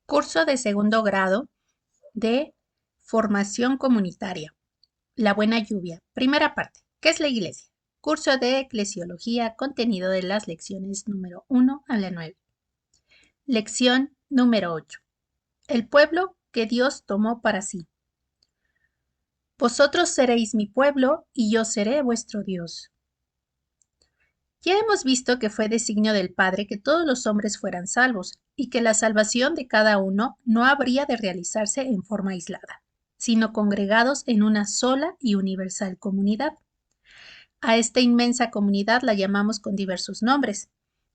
Curso de segundo grado de formación comunitaria. La buena lluvia. Primera parte. ¿Qué es la iglesia? Curso de eclesiología, contenido de las lecciones número 1 a la 9. Lección número 8. El pueblo que Dios tomó para sí. Vosotros seréis mi pueblo y yo seré vuestro Dios. Ya hemos visto que fue designio del Padre que todos los hombres fueran salvos y que la salvación de cada uno no habría de realizarse en forma aislada, sino congregados en una sola y universal comunidad. A esta inmensa comunidad la llamamos con diversos nombres: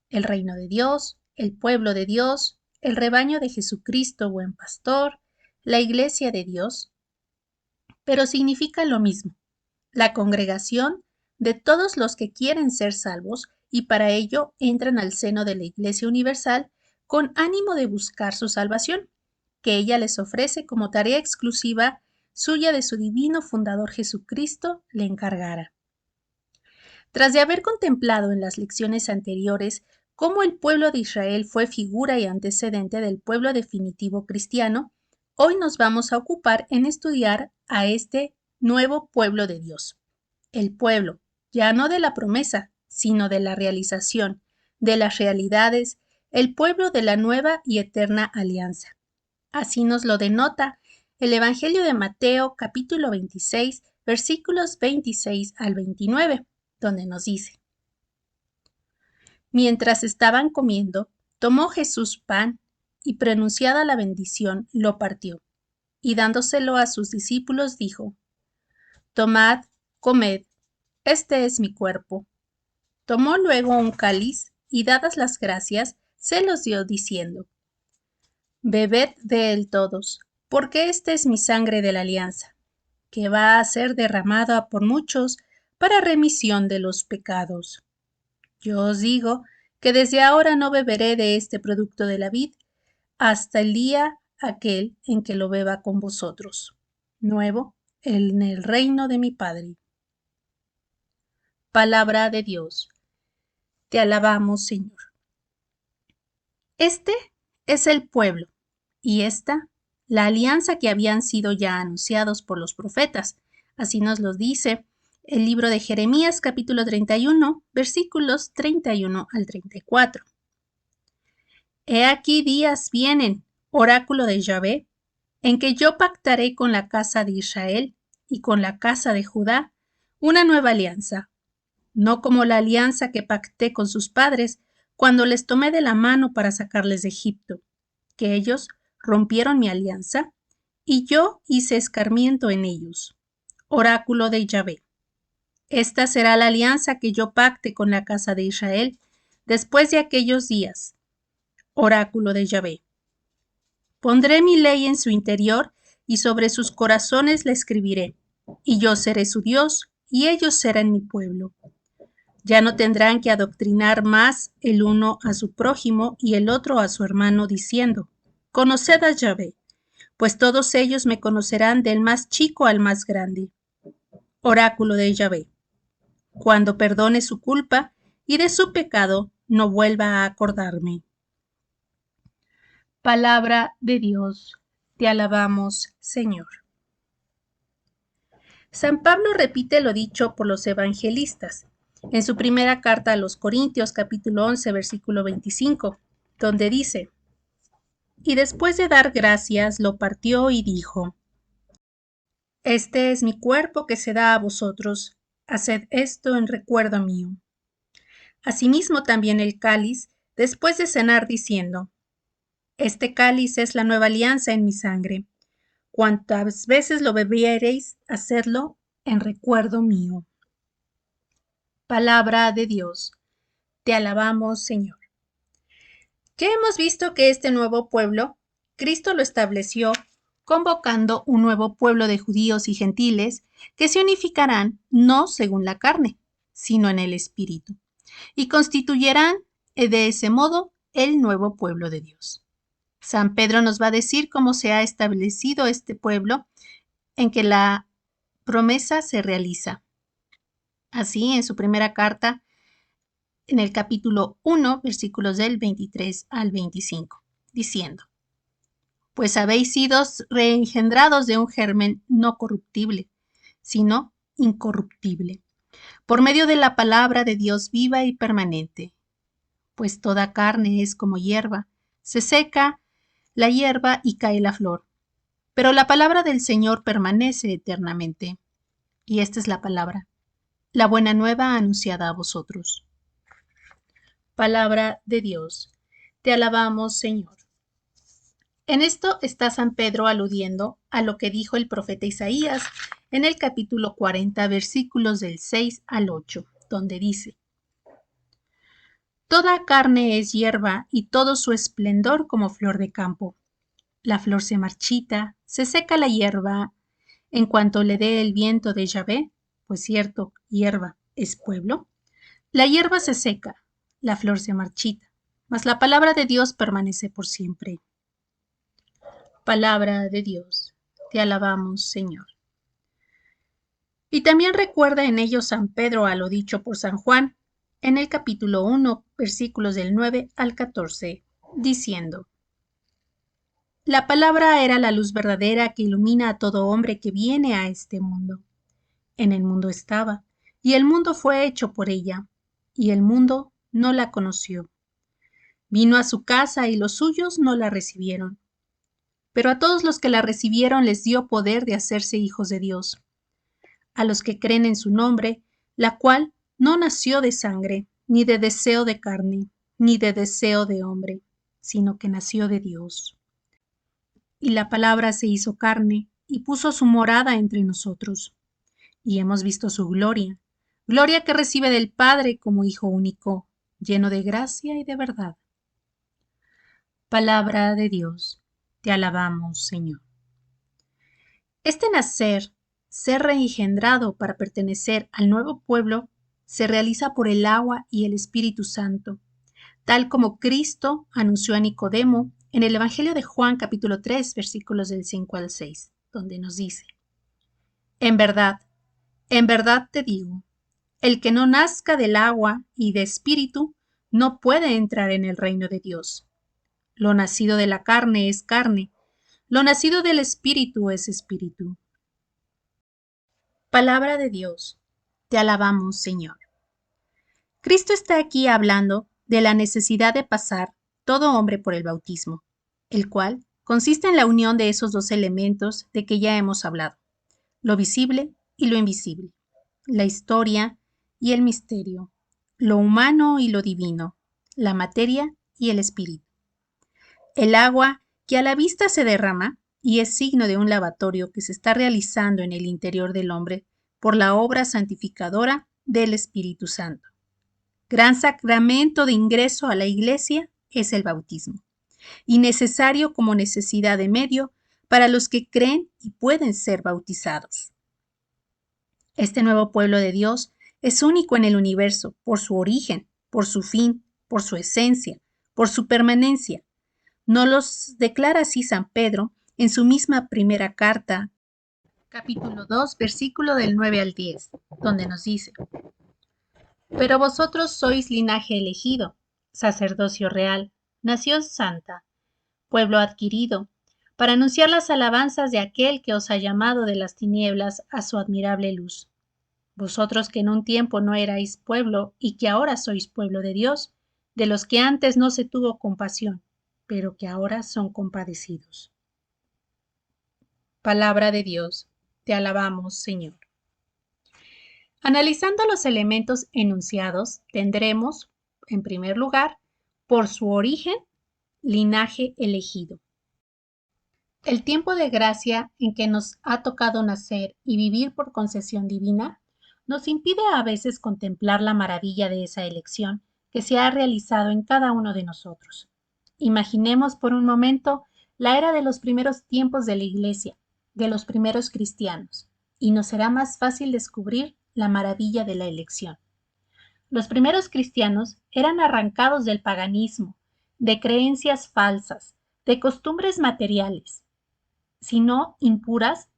el reino de Dios, el pueblo de Dios, el rebaño de Jesucristo, buen pastor, la iglesia de Dios, pero significa lo mismo: la congregación de todos los que quieren ser salvos y para ello entran al seno de la Iglesia Universal con ánimo de buscar su salvación, que ella les ofrece como tarea exclusiva suya de su divino fundador Jesucristo le encargara. Tras de haber contemplado en las lecciones anteriores cómo el pueblo de Israel fue figura y antecedente del pueblo definitivo cristiano, hoy nos vamos a ocupar en estudiar a este nuevo pueblo de Dios. El pueblo, ya no de la promesa, sino de la realización, de las realidades, el pueblo de la nueva y eterna alianza. Así nos lo denota el Evangelio de Mateo, capítulo 26, versículos 26 al 29, donde nos dice: Mientras estaban comiendo, tomó Jesús pan y, pronunciada la bendición, lo partió, y dándoselo a sus discípulos dijo: Tomad, comed, este es mi cuerpo. Tomó luego un cáliz y, dadas las gracias, se los dio diciendo: Bebed de él todos, porque esta es mi sangre de la alianza, que va a ser derramada por muchos para remisión de los pecados. Yo os digo que desde ahora no beberé de este producto de la vid hasta el día aquel en que lo beba con vosotros, nuevo en el reino de mi Padre. Palabra de Dios. Te alabamos, Señor. Este es el pueblo, y esta, la alianza que habían sido ya anunciados por los profetas. Así nos lo dice el libro de Jeremías, capítulo 31, versículos 31 al 34. He aquí días vienen, oráculo de Yahvé, en que yo pactaré con la casa de Israel y con la casa de Judá una nueva alianza, no como la alianza que pacté con sus padres cuando les tomé de la mano para sacarles de Egipto, que ellos rompieron mi alianza, y yo hice escarmiento en ellos. Oráculo de Yahvé. Esta será la alianza que yo pacte con la casa de Israel después de aquellos días. Oráculo de Yahvé. Pondré mi ley en su interior y sobre sus corazones la escribiré, y yo seré su Dios y ellos serán mi pueblo. Ya no tendrán que adoctrinar más el uno a su prójimo y el otro a su hermano, diciendo: Conoced a Yahvé, pues todos ellos me conocerán del más chico al más grande. Oráculo de Yahvé. Cuando perdone su culpa y de su pecado no vuelva a acordarme. Palabra de Dios. Te alabamos, Señor. San Pablo repite lo dicho por los evangelistas en su primera carta a los Corintios, capítulo 11, versículo 25, donde dice: Y después de dar gracias, lo partió y dijo: Este es mi cuerpo que se da a vosotros, haced esto en recuerdo mío. Asimismo también el cáliz, después de cenar, diciendo: Este cáliz es la nueva alianza en mi sangre. Cuantas veces lo bebiereis, hacedlo en recuerdo mío. Palabra de Dios. Te alabamos, Señor. Ya hemos visto que este nuevo pueblo, Cristo lo estableció convocando un nuevo pueblo de judíos y gentiles que se unificarán no según la carne, sino en el Espíritu, y constituirán de ese modo el nuevo pueblo de Dios. San Pedro nos va a decir cómo se ha establecido este pueblo en que la promesa se realiza. Así, en su primera carta, en el capítulo 1, versículos del 23 al 25, diciendo: pues habéis sido reengendrados de un germen no corruptible, sino incorruptible, por medio de la palabra de Dios viva y permanente. Pues toda carne es como hierba, se seca la hierba y cae la flor, pero la palabra del Señor permanece eternamente. Y esta es la palabra, la buena nueva anunciada a vosotros. Palabra de Dios. Te alabamos, Señor. En esto está San Pedro aludiendo a lo que dijo el profeta Isaías en el capítulo 40, versículos del 6 al 8, donde dice: Toda carne es hierba y todo su esplendor como flor de campo. La flor se marchita, se seca la hierba en cuanto le dé el viento de Yahvé, pues cierto, hierba es pueblo. La hierba se seca, la flor se marchita, mas la palabra de Dios permanece por siempre. Palabra de Dios. Te alabamos, Señor. Y también recuerda en ello San Pedro a lo dicho por San Juan en el capítulo 1, versículos del 9 al 14, diciendo: La palabra era la luz verdadera que ilumina a todo hombre que viene a este mundo. En el mundo estaba, y el mundo fue hecho por ella, y el mundo no la conoció. Vino a su casa y los suyos no la recibieron. Pero a todos los que la recibieron les dio poder de hacerse hijos de Dios, a los que creen en su nombre, la cual no nació de sangre, ni de deseo de carne, ni de deseo de hombre, sino que nació de Dios. Y la palabra se hizo carne y puso su morada entre nosotros. Y hemos visto su gloria, gloria que recibe del Padre como Hijo único, lleno de gracia y de verdad. Palabra de Dios. Te alabamos, Señor. Este nacer, ser reengendrado para pertenecer al nuevo pueblo, se realiza por el agua y el Espíritu Santo, tal como Cristo anunció a Nicodemo en el Evangelio de Juan capítulo 3, versículos del 5 al 6, donde nos dice: en verdad te digo, el que no nazca del agua y de espíritu no puede entrar en el reino de Dios. Lo nacido de la carne es carne, lo nacido del espíritu es espíritu. Palabra de Dios. Te alabamos, Señor. Cristo está aquí hablando de la necesidad de pasar todo hombre por el bautismo, el cual consiste en la unión de esos dos elementos de que ya hemos hablado, lo visible y lo invisible, la historia y el misterio, lo humano y lo divino, la materia y el espíritu. El agua que a la vista se derrama y es signo de un lavatorio que se está realizando en el interior del hombre por la obra santificadora del Espíritu Santo. Gran sacramento de ingreso a la Iglesia es el bautismo, y necesario como necesidad de medio para los que creen y pueden ser bautizados. Este nuevo pueblo de Dios es único en el universo por su origen, por su fin, por su esencia, por su permanencia. Nos los declara así San Pedro en su misma primera carta, capítulo 2, versículo del 9 al 10, donde nos dice: Pero vosotros sois linaje elegido, sacerdocio real, nación santa, pueblo adquirido, para anunciar las alabanzas de aquel que os ha llamado de las tinieblas a su admirable luz. Vosotros que en un tiempo no erais pueblo y que ahora sois pueblo de Dios, de los que antes no se tuvo compasión, pero que ahora son compadecidos. Palabra de Dios. Te alabamos, Señor. Analizando los elementos enunciados, tendremos, en primer lugar, por su origen, linaje elegido. El tiempo de gracia en que nos ha tocado nacer y vivir por concesión divina nos impide a veces contemplar la maravilla de esa elección que se ha realizado en cada uno de nosotros. Imaginemos por un momento la era de los primeros tiempos de la Iglesia, de los primeros cristianos, y nos será más fácil descubrir la maravilla de la elección. Los primeros cristianos eran arrancados del paganismo, de creencias falsas, de costumbres materiales, sino impuras,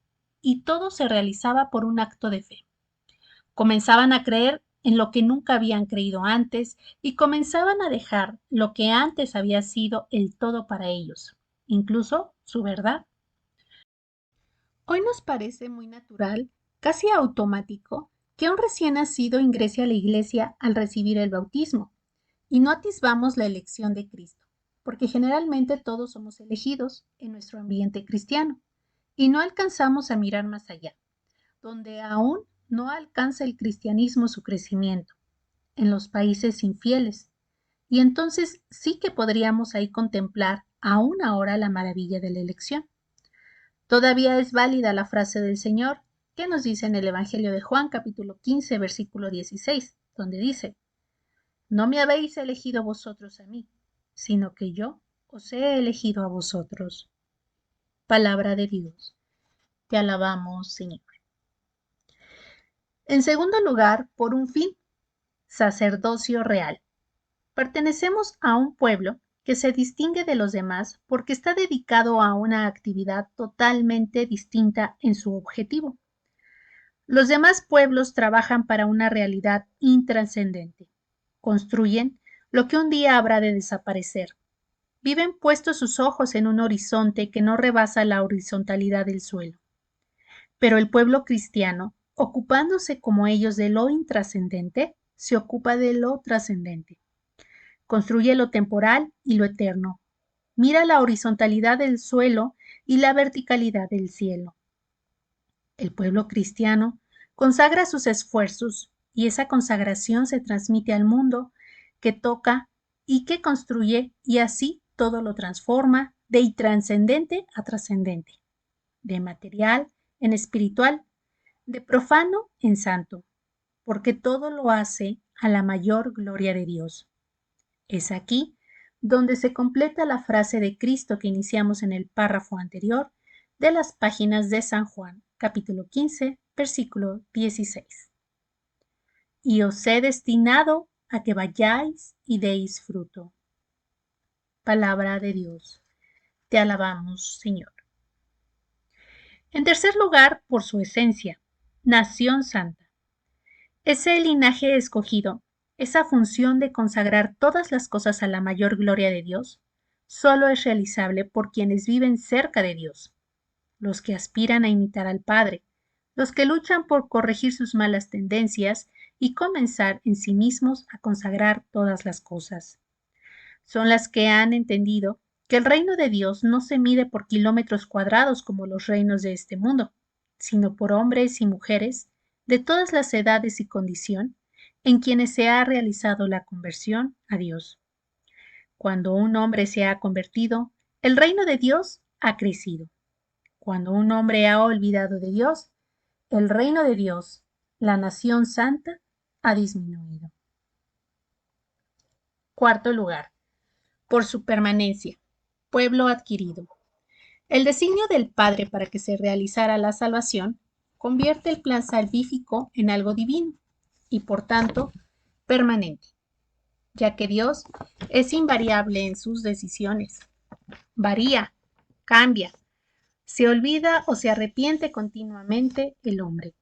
y todo se realizaba por un acto de fe. Comenzaban a creer en lo que nunca habían creído antes y comenzaban a dejar lo que antes había sido el todo para ellos. incluso su verdad. Hoy nos parece muy natural, casi automático, que un recién nacido ingrese a la iglesia al recibir el bautismo, y no atisbamos la elección de Cristo, porque generalmente todos somos elegidos en nuestro ambiente cristiano, y no alcanzamos a mirar más allá, donde aún no alcanza el cristianismo su crecimiento, en los países infieles, y entonces sí que podríamos ahí contemplar aún ahora la maravilla de la elección. Todavía es válida la frase del Señor que nos dice en el Evangelio de Juan capítulo 15 versículo 16, donde dice: no me habéis elegido vosotros a mí, sino que yo os he elegido a vosotros. Palabra de Dios. Te alabamos, Señor. En segundo lugar, por un fin, sacerdocio real. Pertenecemos a un pueblo que se distingue de los demás porque está dedicado a una actividad totalmente distinta en su objetivo. Los demás pueblos trabajan para una realidad intrascendente. Construyen lo que un día habrá de desaparecer. Viven puestos sus ojos en un horizonte que no rebasa la horizontalidad del suelo. Pero el pueblo cristiano, ocupándose como ellos de lo intrascendente, se ocupa de lo trascendente. Construye lo temporal y lo eterno. Mira la horizontalidad del suelo y la verticalidad del cielo. El pueblo cristiano consagra sus esfuerzos y esa consagración se transmite al mundo que toca y que construye, y así todo lo transforma de intrascendente a trascendente, de material en espiritual, de profano en santo, porque todo lo hace a la mayor gloria de Dios. Es aquí donde se completa la frase de Cristo que iniciamos en el párrafo anterior de las páginas de San Juan, capítulo 15, versículo 16. Y os he destinado a que vayáis y deis fruto. Palabra de Dios. Te alabamos, Señor. En tercer lugar, por su esencia, nación santa. Ese linaje escogido, esa función de consagrar todas las cosas a la mayor gloria de Dios, solo es realizable por quienes viven cerca de Dios, los que aspiran a imitar al Padre, los que luchan por corregir sus malas tendencias y comenzar en sí mismos a consagrar todas las cosas. Son las que han entendido que el reino de Dios no se mide por kilómetros cuadrados como los reinos de este mundo, sino por hombres y mujeres de todas las edades y condición en quienes se ha realizado la conversión a Dios. Cuando un hombre se ha convertido, el reino de Dios ha crecido. Cuando un hombre ha olvidado de Dios, el reino de Dios, la nación santa, ha disminuido. Cuarto lugar, por su permanencia, pueblo adquirido. El designio del Padre para que se realizara la salvación convierte el plan salvífico en algo divino y, por tanto, permanente, ya que Dios es invariable en sus decisiones. Varía, cambia, se olvida o se arrepiente continuamente el hombre.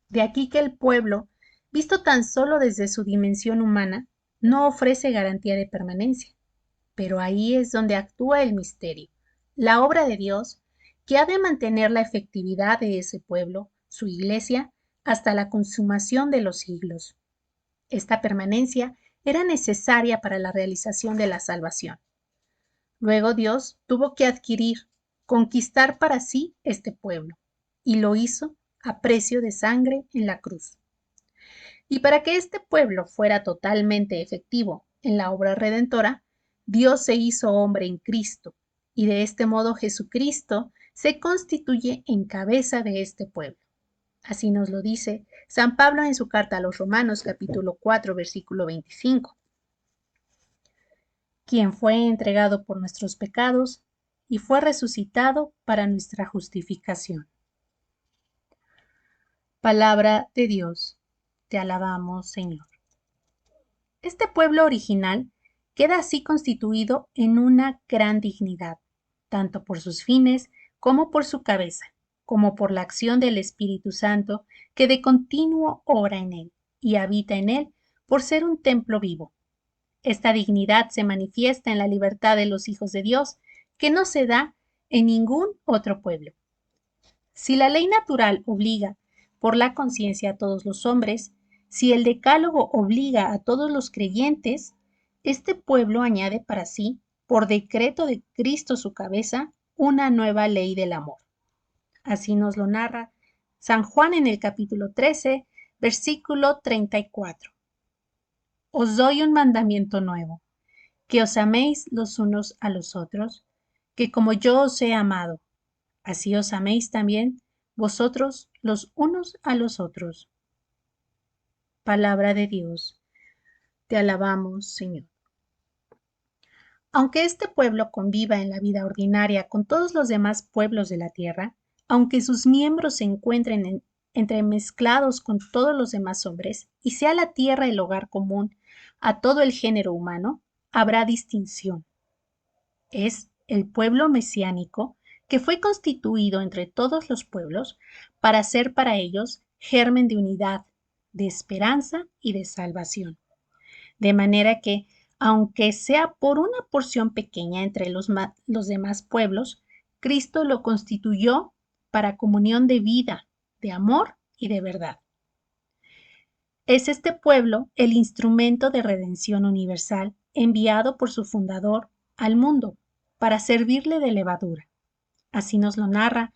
De aquí que el pueblo, visto tan solo desde su dimensión humana, no ofrece garantía de permanencia. Pero ahí es donde actúa el misterio, la obra de Dios, que ha de mantener la efectividad de ese pueblo, su iglesia, hasta la consumación de los siglos. Esta permanencia era necesaria para la realización de la salvación. Luego Dios tuvo que adquirir, conquistar para sí este pueblo, y lo hizo a precio de sangre en la cruz. Y para que este pueblo fuera totalmente efectivo en la obra redentora, Dios se hizo hombre en Cristo, y de este modo Jesucristo se constituye en cabeza de este pueblo. Así nos lo dice San Pablo en su carta a los Romanos, capítulo 4, versículo 25. Quien fue entregado por nuestros pecados y fue resucitado para nuestra justificación. Palabra de Dios. Te alabamos, Señor. Este pueblo original queda así constituido en una gran dignidad, tanto por sus fines como por su cabeza, como por la acción del Espíritu Santo que de continuo obra en él y habita en él por ser un templo vivo. Esta dignidad se manifiesta en la libertad de los hijos de Dios que no se da en ningún otro pueblo. Si la ley natural obliga por la conciencia a todos los hombres, si el decálogo obliga a todos los creyentes, este pueblo añade para sí, por decreto de Cristo su cabeza, una nueva ley del amor. Así nos lo narra San Juan en el capítulo 13, versículo 34. Os doy un mandamiento nuevo, que os améis los unos a los otros, que como yo os he amado, así os améis también vosotros los unos a los otros. Palabra de Dios. Te alabamos, Señor. Aunque este pueblo conviva en la vida ordinaria con todos los demás pueblos de la tierra, aunque sus miembros se encuentren entremezclados con todos los demás hombres, y sea la tierra el hogar común a todo el género humano, habrá distinción. Es el pueblo mesiánico que fue constituido entre todos los pueblos para ser para ellos germen de unidad, de esperanza y de salvación. De manera que, aunque sea por una porción pequeña entre los demás pueblos, Cristo lo constituyó para comunión de vida, de amor y de verdad. Es este pueblo el instrumento de redención universal enviado por su fundador al mundo para servirle de levadura. Así nos lo narra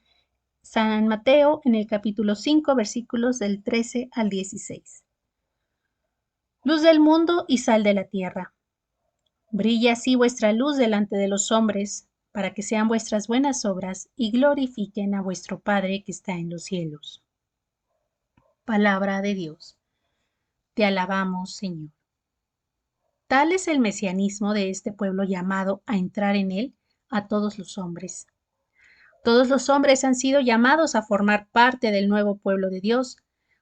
San Mateo en el capítulo 5, versículos del 13 al 16. Luz del mundo y sal de la tierra. Brilla así vuestra luz delante de los hombres, para que sean vuestras buenas obras y glorifiquen a vuestro Padre que está en los cielos. Palabra de Dios. Te alabamos, Señor. Tal es el mesianismo de este pueblo llamado a entrar en él a todos los hombres. Todos los hombres han sido llamados a formar parte del nuevo pueblo de Dios,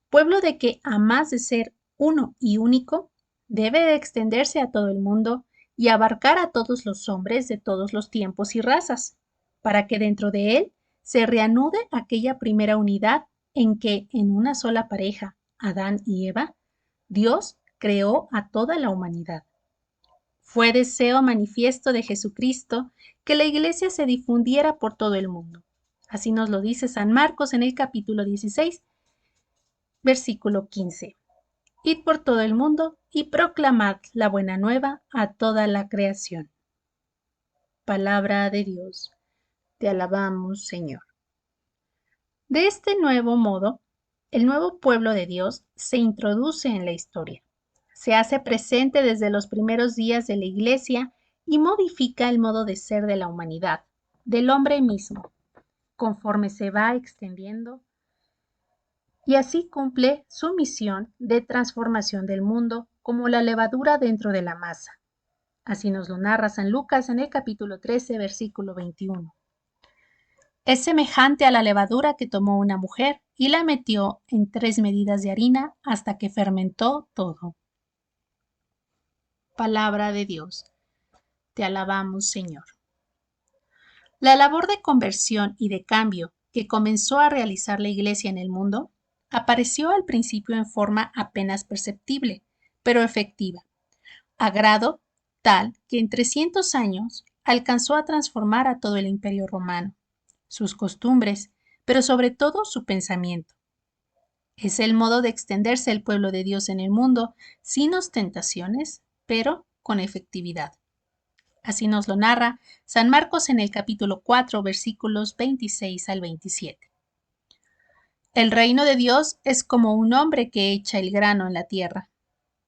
pueblo de que, a más de ser uno y único, debe de extenderse a todo el mundo y abarcar a todos los hombres de todos los tiempos y razas, para que dentro de él se reanude aquella primera unidad en que, en una sola pareja, Adán y Eva, Dios creó a toda la humanidad. Fue deseo manifiesto de Jesucristo que la Iglesia se difundiera por todo el mundo. Así nos lo dice San Marcos en el capítulo 16, versículo 15. Id por todo el mundo y proclamad la buena nueva a toda la creación. Palabra de Dios. Te alabamos, Señor. De este nuevo modo, el nuevo pueblo de Dios se introduce en la historia. Se hace presente desde los primeros días de la Iglesia y modifica el modo de ser de la humanidad, del hombre mismo, conforme se va extendiendo, y así cumple su misión de transformación del mundo como la levadura dentro de la masa. Así nos lo narra San Lucas en el capítulo 13, versículo 21. Es semejante a la levadura que tomó una mujer y la metió en 3 medidas de harina hasta que fermentó todo. Palabra de Dios. Te alabamos, Señor. La labor de conversión y de cambio que comenzó a realizar la Iglesia en el mundo apareció al principio en forma apenas perceptible, pero efectiva, a grado tal que en 300 años alcanzó a transformar a todo el Imperio Romano, sus costumbres, pero sobre todo su pensamiento. Es el modo de extenderse el pueblo de Dios en el mundo sin ostentaciones, pero con efectividad. Así nos lo narra San Marcos en el capítulo 4, versículos 26 al 27. El reino de Dios es como un hombre que echa el grano en la tierra.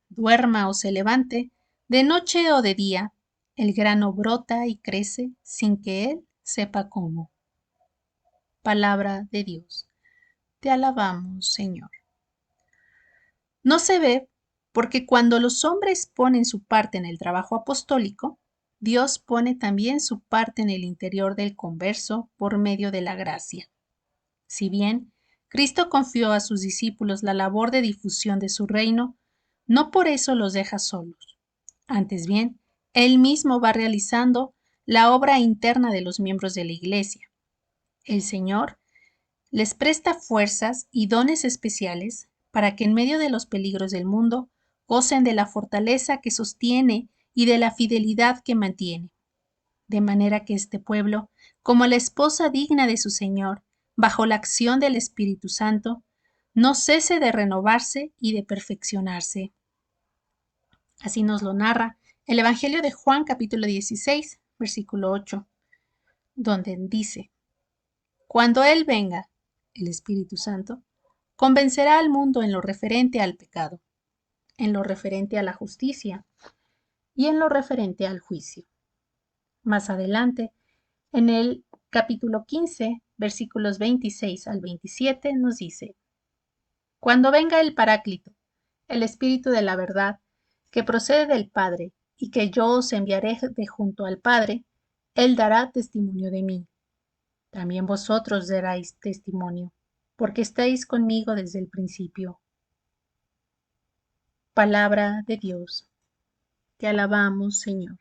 Duerma o se levante, de noche o de día, el grano brota y crece sin que él sepa cómo. Palabra de Dios. Te alabamos, Señor. No se ve porque cuando los hombres ponen su parte en el trabajo apostólico, Dios pone también su parte en el interior del converso por medio de la gracia. Si bien Cristo confió a sus discípulos la labor de difusión de su reino, no por eso los deja solos. Antes bien, Él mismo va realizando la obra interna de los miembros de la Iglesia. El Señor les presta fuerzas y dones especiales para que en medio de los peligros del mundo gocen de la fortaleza que sostiene y de la fidelidad que mantiene. de manera que este pueblo, como la esposa digna de su Señor, bajo la acción del Espíritu Santo, no cese de renovarse y de perfeccionarse. Así nos lo narra el Evangelio de Juan capítulo 16, versículo 8, donde dice: Cuando Él venga, el Espíritu Santo, convencerá al mundo en lo referente al pecado, en lo referente a la justicia y en lo referente al juicio. Más adelante, en el capítulo 15, versículos 26 al 27, nos dice: Cuando venga el Paráclito, el Espíritu de la verdad, que procede del Padre, y que yo os enviaré de junto al Padre, Él dará testimonio de mí. También vosotros daréis testimonio, porque estáis conmigo desde el principio. Palabra de Dios. Te alabamos, Señor.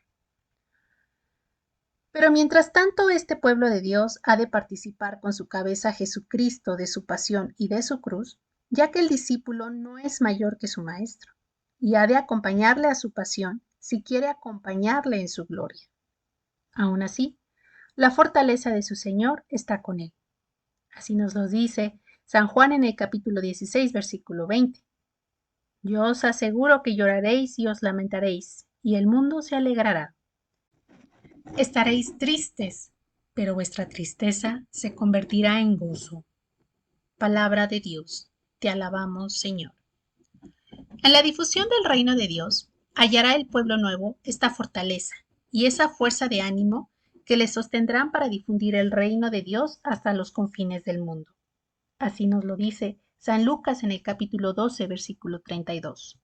Pero mientras tanto, este pueblo de Dios ha de participar con su cabeza Jesucristo de su pasión y de su cruz, ya que el discípulo no es mayor que su maestro, y ha de acompañarle a su pasión si quiere acompañarle en su gloria. Aún así, la fortaleza de su Señor está con él. Así nos lo dice San Juan en el capítulo 16, versículo 20. Yo os aseguro que lloraréis y os lamentaréis, y el mundo se alegrará. Estaréis tristes, pero vuestra tristeza se convertirá en gozo. Palabra de Dios. Te alabamos, Señor. En la difusión del reino de Dios, hallará el pueblo nuevo esta fortaleza y esa fuerza de ánimo que le sostendrán para difundir el reino de Dios hasta los confines del mundo. Así nos lo dice San Lucas en el capítulo 12, versículo 32.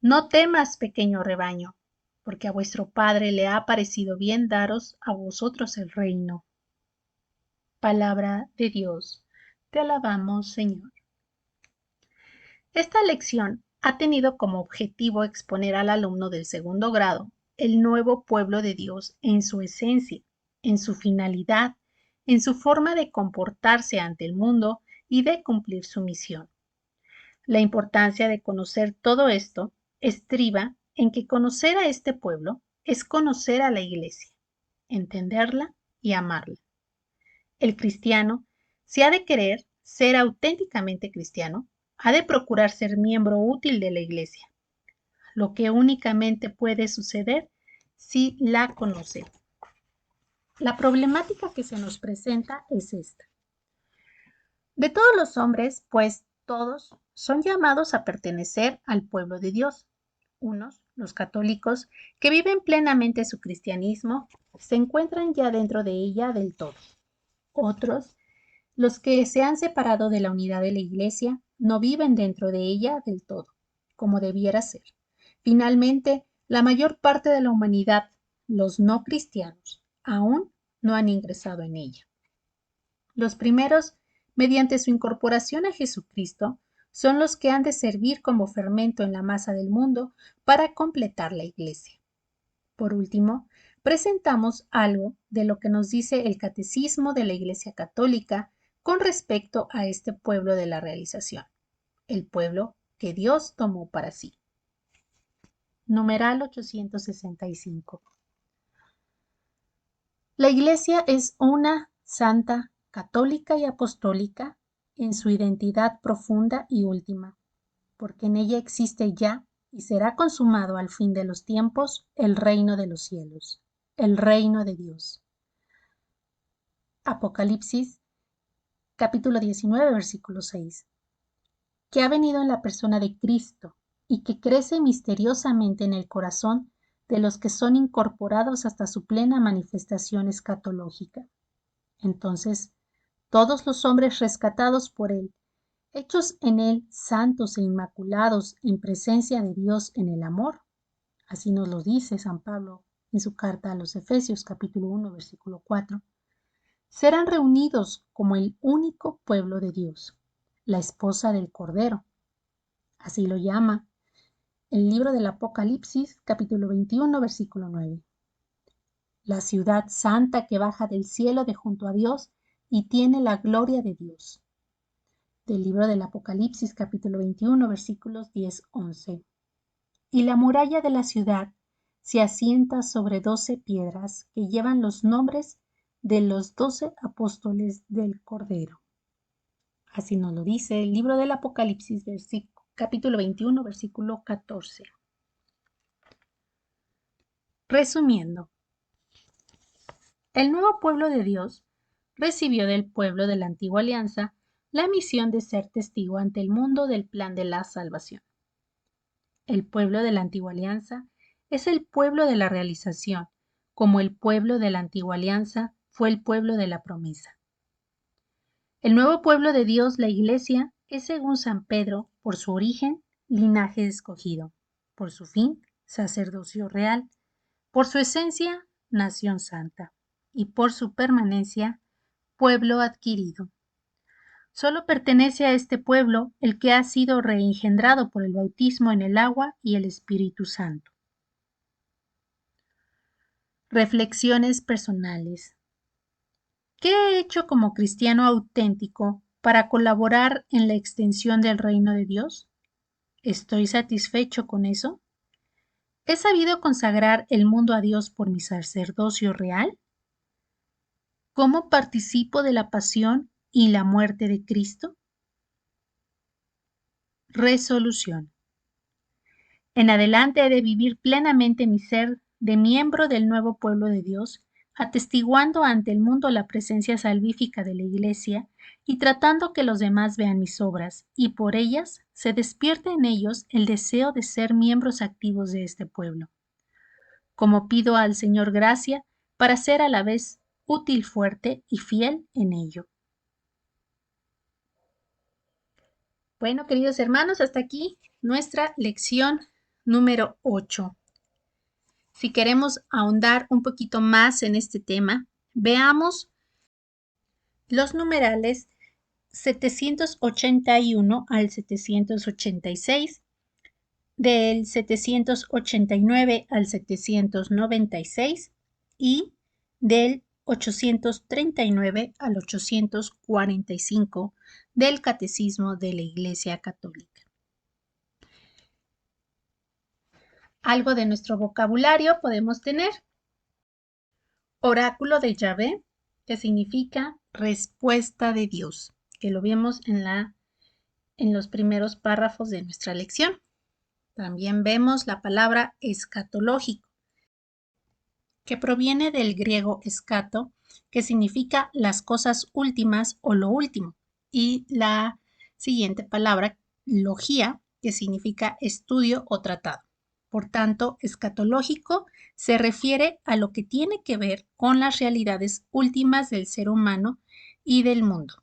No temas, pequeño rebaño, porque a vuestro Padre le ha parecido bien daros a vosotros el reino. Palabra de Dios. Te alabamos, Señor. Esta lección ha tenido como objetivo exponer al alumno del segundo grado el nuevo pueblo de Dios en su esencia, en su finalidad, en su forma de comportarse ante el mundo y de cumplir su misión. La importancia de conocer todo esto estriba en que conocer a este pueblo es conocer a la Iglesia, entenderla y amarla. El cristiano, si ha de querer ser auténticamente cristiano, ha de procurar ser miembro útil de la Iglesia, lo que únicamente puede suceder si la conoce. La problemática que se nos presenta es esta. De todos los hombres, pues todos son llamados a pertenecer al pueblo de Dios. Unos, los católicos, que viven plenamente su cristianismo, se encuentran ya dentro de ella del todo. Otros, los que se han separado de la unidad de la Iglesia, no viven dentro de ella del todo, como debiera ser. Finalmente, la mayor parte de la humanidad, los no cristianos, aún no han ingresado en ella. Los primeros, mediante su incorporación a Jesucristo, son los que han de servir como fermento en la masa del mundo para completar la Iglesia. Por último, presentamos algo de lo que nos dice el Catecismo de la Iglesia Católica con respecto a este pueblo de la realización, el pueblo que Dios tomó para sí. Numeral 865. La Iglesia es una, santa, católica y apostólica en su identidad profunda y última, porque en ella existe ya y será consumado al fin de los tiempos el reino de los cielos, el reino de Dios. Apocalipsis, capítulo 19, versículo 6. Que ha venido en la persona de Cristo y que crece misteriosamente en el corazón de los que son incorporados hasta su plena manifestación escatológica. Entonces, todos los hombres rescatados por él, hechos en él santos e inmaculados en presencia de Dios en el amor, así nos lo dice San Pablo en su carta a los Efesios capítulo 1 versículo 4, serán reunidos como el único pueblo de Dios, la esposa del Cordero. Así lo llama el libro del Apocalipsis capítulo 21 versículo 9. La ciudad santa que baja del cielo de junto a Dios y tiene la gloria de Dios. Del libro del Apocalipsis capítulo 21 versículos 10-11. Y la muralla de la ciudad se asienta sobre 12 piedras que llevan los nombres de los 12 apóstoles del Cordero. Así nos lo dice el libro del Apocalipsis, capítulo 21, versículo 14. Resumiendo, el nuevo pueblo de Dios recibió del pueblo de la antigua alianza la misión de ser testigo ante el mundo del plan de la salvación. El pueblo de la antigua alianza es el pueblo de la realización, como el pueblo de la antigua alianza fue el pueblo de la promesa. El nuevo pueblo de Dios, la Iglesia, es según San Pedro, por su origen, linaje escogido, por su fin, sacerdocio real, por su esencia, nación santa, y por su permanencia, pueblo adquirido. Solo pertenece a este pueblo el que ha sido reengendrado por el bautismo en el agua y el Espíritu Santo. Reflexiones personales. ¿Qué he hecho como cristiano auténtico para colaborar en la extensión del reino de Dios? ¿Estoy satisfecho con eso? ¿He sabido consagrar el mundo a Dios por mi sacerdocio real? ¿Cómo participo de la pasión y la muerte de Cristo? Resolución. En adelante he de vivir plenamente mi ser de miembro del nuevo pueblo de Dios, atestiguando ante el mundo la presencia salvífica de la Iglesia y tratando que los demás vean mis obras y por ellas se despierte en ellos el deseo de ser miembros activos de este pueblo. Como pido al Señor gracia para ser a la vez útil, fuerte y fiel en ello. Bueno, queridos hermanos, hasta aquí nuestra lección número 8. Si queremos ahondar un poquito más en este tema, veamos los numerales 781 al 786, del 789 al 796 y del 839 al 845 del Catecismo de la Iglesia Católica. Algo de nuestro vocabulario podemos tener oráculo de Yahvé, que significa respuesta de Dios, que lo vemos en los primeros párrafos de nuestra lección. También vemos la palabra escatológico, que proviene del griego escato, que significa las cosas últimas o lo último, y la siguiente palabra, logía, que significa estudio o tratado. Por tanto, escatológico se refiere a lo que tiene que ver con las realidades últimas del ser humano y del mundo.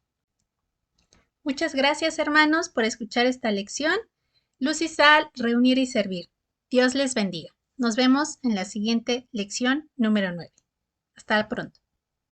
Muchas gracias, hermanos, por escuchar esta lección. Luz y sal, reunir y servir. Dios les bendiga. Nos vemos en la siguiente lección número 9. Hasta pronto.